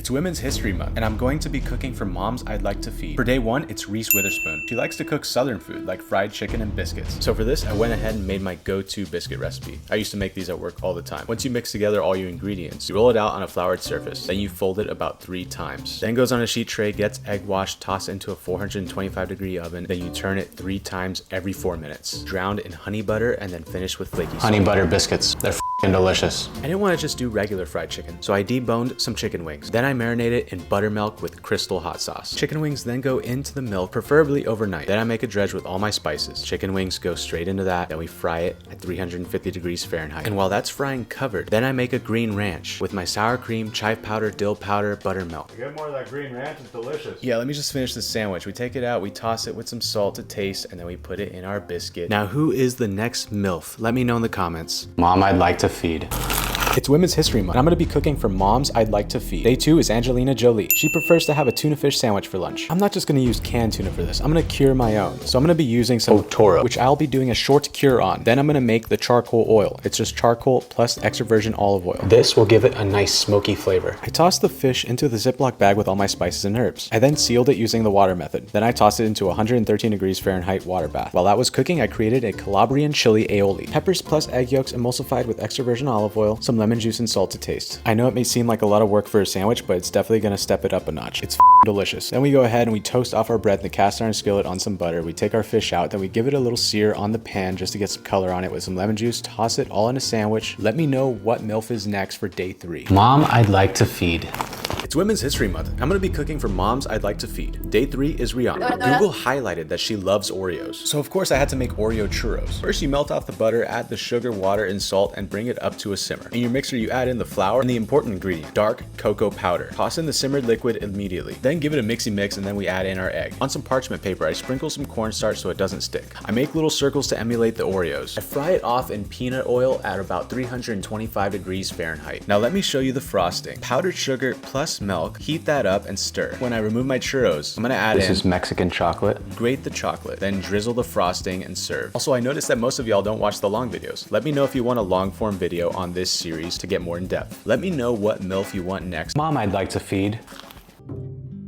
It's Women's History Month, and I'm going to be cooking for moms I'd like to feed. For day one, it's Reese Witherspoon. She likes to cook southern food, like fried chicken and biscuits. So for this, I went ahead and made my go-to biscuit recipe. I used to make these at work all the time. Once you mix together all your ingredients, you roll it out on a floured surface. Then you fold it about 3 times. Then goes on a sheet tray, gets egg washed, tossed into a 425-degree oven. Then you turn it 3 times every 4 minutes. Drowned in honey butter and then finished with flaky salt. Honey butter biscuits. They're f***ing delicious. I didn't want to just do regular fried chicken, so I deboned some chicken wings. Then I marinated it in buttermilk with crystal hot sauce. Chicken wings then go into the milk, preferably overnight. Then I make a dredge with all my spices. Chicken wings go straight into that. Then we fry it at 350 degrees Fahrenheit. And while that's frying covered, then I make a green ranch with my sour cream, chive powder, dill powder, buttermilk. Get more of that green ranch, it's delicious. Yeah, let me just finish the sandwich. We take it out, we toss it with some salt to taste, and then we put it in our biscuit. Now, who is the next MILF? Let me know in the comments. Mom I'd like to feed. It's Women's History Month. I'm going to be cooking for moms I'd like to feed. Day 2 is Angelina Jolie. She prefers to have a tuna fish sandwich for lunch. I'm not just going to use canned tuna for this. I'm going to cure my own. So I'm going to be using some Toro, which I'll be doing a short cure on. Then I'm going to make the charcoal oil. It's just charcoal plus extra virgin olive oil. This will give it a nice smoky flavor. I tossed the fish into the Ziploc bag with all my spices and herbs. I then sealed it using the water method. Then I tossed it into a 113 degrees Fahrenheit water bath. While that was cooking, I created a Calabrian chili aioli. Peppers plus egg yolks emulsified with extra virgin olive oil, some lemon juice and salt to taste. I know it may seem like a lot of work for a sandwich, but it's definitely gonna step it up a notch. It's delicious. Then we go ahead and we toast off our bread in the cast iron skillet on some butter. We take our fish out, then we give it a little sear on the pan just to get some color on it with some lemon juice, toss it all in a sandwich. Let me know what MILF is next for day 3. Mom I'd like to feed. It's Women's History Month. I'm going to be cooking for moms I'd like to feed. Day 3 is Rihanna. Google highlighted that she loves Oreos. So of course I had to make Oreo churros. First you melt off the butter, add the sugar, water, and salt, and bring it up to a simmer. In your mixer you add in the flour and the important ingredient, dark cocoa powder. Toss in the simmered liquid immediately. Then give it a mixy mix and then we add in our egg. On some parchment paper I sprinkle some cornstarch so it doesn't stick. I make little circles to emulate the Oreos. I fry it off in peanut oil at about 325 degrees Fahrenheit. Now let me show you the frosting. Powdered sugar plus milk, heat that up and stir. When I remove my churros, I'm gonna add in... This is Mexican chocolate. Grate the chocolate, then drizzle the frosting and serve. Also, I noticed that most of y'all don't watch the long videos. Let me know if you want a long form video on this series to get more in depth. Let me know what MILF you want next. Mom I'd like to feed.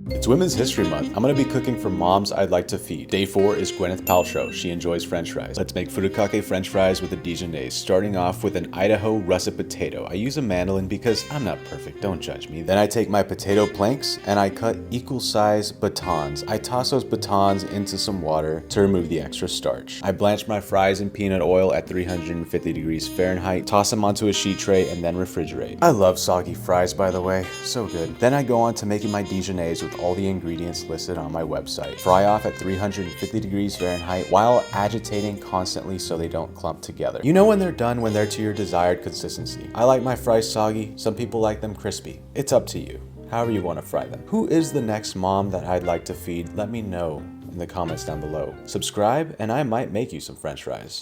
It's Women's History Month. I'm going to be cooking for moms I'd like to feed. Day 4 is Gwyneth Paltrow. She enjoys french fries. Let's make furikake french fries with a Dijonaise, starting off with an Idaho russet potato. I use a mandolin because I'm not perfect, don't judge me. Then I take my potato planks and I cut equal size batons. I toss those batons into some water to remove the extra starch. I blanch my fries in peanut oil at 350 degrees Fahrenheit, toss them onto a sheet tray, and then refrigerate. I love soggy fries, by the way, so good. Then I go on to making my Dijonaise with all the ingredients listed on my website. Fry off at 350 degrees Fahrenheit while agitating constantly so they don't clump together. You know when they're done when they're to your desired consistency. I like my fries soggy, some people like them crispy. It's up to you, however you want to fry them. Who is the next mom that I'd like to feed? Let me know in the comments down below. Subscribe and I might make you some french fries.